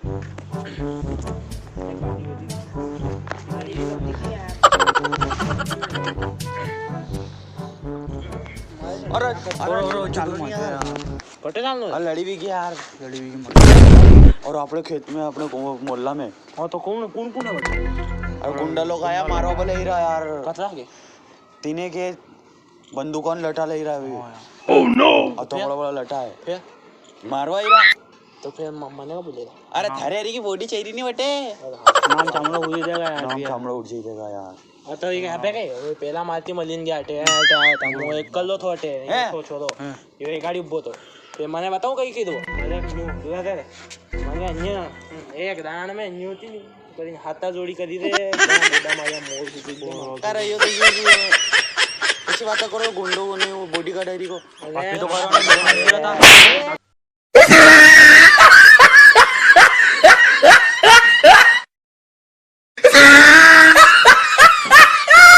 और चालू नहीं यार, कटे चालू है? लड़ी भी गया यार, लड़ी भी और अपने खेत में अपने मोहल्ला में। हाँ तो कौन कौन कौन है बच्चा? और गुंडा लोग आया मारो बोले ही रहा यार, कतरा के तीने के बंदूकों लटा ले रहा है। ओह नो, और तो बड़ा लटा है, फिर मारवा ही रहा। तो फिर मम्मा ने क्या बोलेगा? अरे थारे हरी की बॉडी चाहिए नहीं बटे, नाम चामड़ा उड़ जाएगा यार, नाम चामड़ा उड़ जाएगा यार। तो ये पे के पेला मारती मलिन गया हटे हटे तमो एक कल्लो थोटे तो छोड़ो ये गाड़ी उब्बो तो ते मैंने बताऊं कहीं की दो मैंने न्यू दूसरा दे मैंने अन्य एक दान में न्यू थी करी हाथा जोड़ी करी रे मोड़ा माया मोड़ अरे ये तो ऐसी बात करो, गुंडों ने वो बॉडी गार्ड हरी को तो